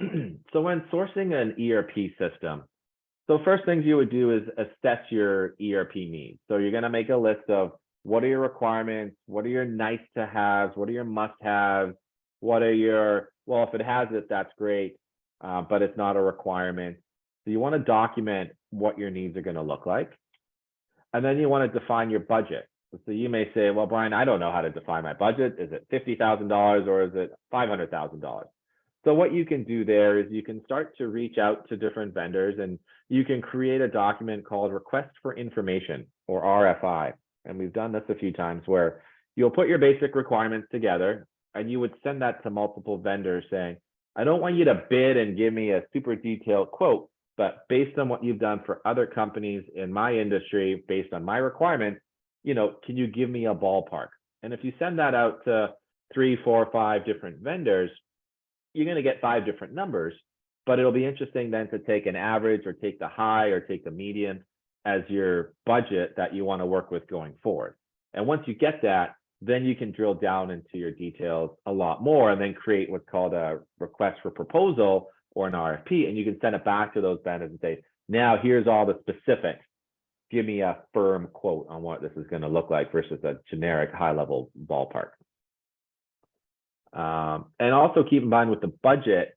So when sourcing an ERP system, so first things you would do is assess your ERP needs. So you're going to make a list of what are your requirements, what are your nice to haves, what are your must haves, what are your, well, if it has it, that's great, but it's not a requirement. So you want to document what your needs are going to look like. And then you want to define your budget. So you may say, well, Brian, I don't know how to define my budget. Is it $50,000 or is it $500,000? So what you can do there is you can start to reach out to different vendors and you can create a document called Request for Information, or RFI. And we've done this a few times where you'll put your basic requirements together and you would send that to multiple vendors saying, I don't want you to bid and give me a super detailed quote, but based on what you've done for other companies in my industry, based on my requirements, can you give me a ballpark? And if you send that out to 3, 4, 5 different vendors, you're going to get 5 different numbers, but it'll be interesting then to take an average or take the high or take the median as your budget that you want to work with going forward. And once you get that, then you can drill down into your details a lot more and then create what's called a request for proposal or an RFP. And you can send it back to those vendors and say, now here's all the specifics. Give me a firm quote on what this is going to look like versus a generic high level ballpark. And also keep in mind with the budget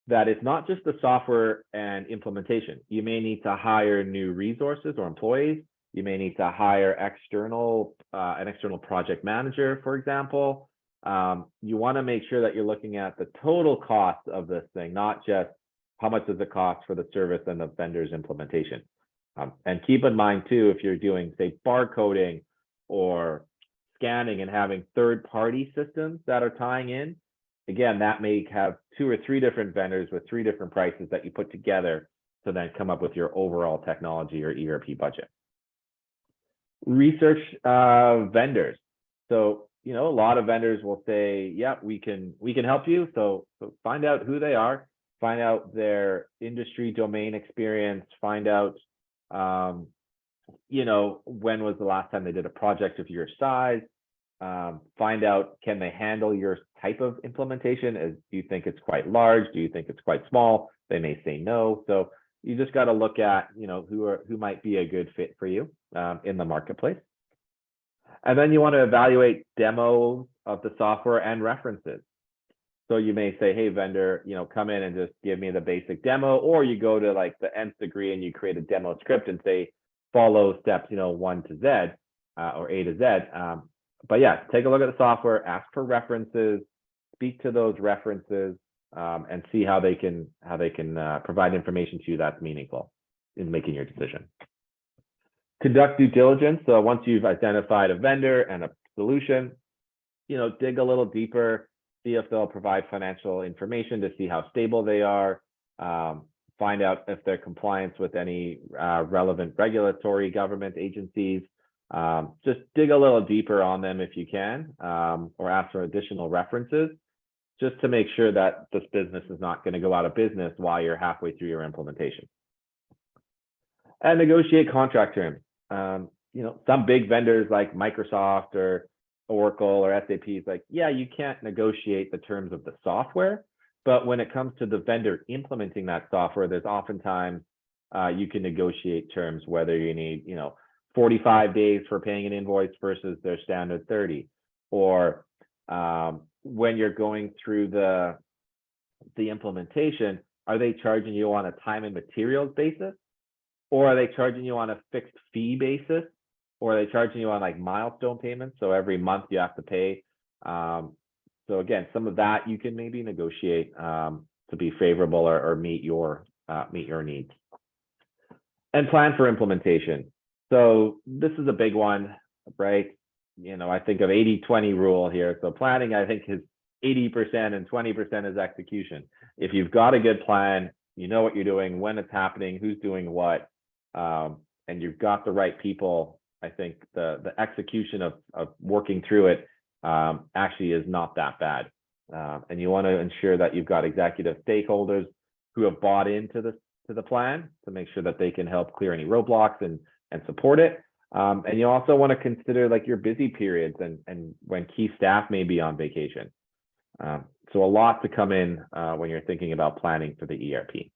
that it's not just the software and implementation. You may need to hire new resources or employees. You may need to hire an external project manager, for example. You want to make sure that you're looking at the total cost of this thing, not just how much does it cost for the service and the vendor's implementation. And keep in mind too, if you're doing, say, barcoding or scanning and having third-party systems that are tying in, again, that may have 2 or 3 different vendors with 3 different prices that you put together to then come up with your overall technology or ERP budget. Research vendors. So, a lot of vendors will say, yeah, we can help you. So find out who they are, find out their industry domain experience, find out when was the last time they did a project of your size, find out, can they handle your type of implementation? Do you think it's quite large? Do you think it's quite small? They may say no. So you just got to look at, who might be a good fit for you in the marketplace. And then you want to evaluate demos of the software and references. So you may say, hey, vendor, come in and just give me the basic demo, or you go to like the nth degree and you create a demo script and say, follow steps, 1 to Z or A to Z. But yeah, take a look at the software, ask for references, speak to those references, and see how they can provide information to you that's meaningful in making your decision. Conduct due diligence. So once you've identified a vendor and a solution, dig a little deeper, see if they'll provide financial information to see how stable they are, find out if they're compliant with any relevant regulatory government agencies. Just dig a little deeper on them if you can, or ask for additional references, just to make sure that this business is not going to go out of business while you're halfway through your implementation. And negotiate contract terms. Some big vendors like Microsoft or Oracle or SAP is like, yeah, you can't negotiate the terms of the software, but when it comes to the vendor implementing that software, there's oftentimes you can negotiate terms, whether you need, 45 days for paying an invoice versus their standard 30, or when you're going through the implementation, are they charging you on a time and materials basis, or are they charging you on a fixed fee basis, or are they charging you on like milestone payments? So every month you have to pay. So again, some of that you can maybe negotiate to be favorable or meet your needs. And plan for implementation. So this is a big one, right? I think of 80-20 rule here. So planning, I think, is 80% and 20% is execution. If you've got a good plan, you know what you're doing, when it's happening, who's doing what, and you've got the right people, I think the execution of working through it actually is not that bad. And you want to ensure that you've got executive stakeholders who have bought into the plan to make sure that they can help clear any roadblocks and support it. And you also want to consider like your busy periods and when key staff may be on vacation. So a lot to come in when you're thinking about planning for the ERP.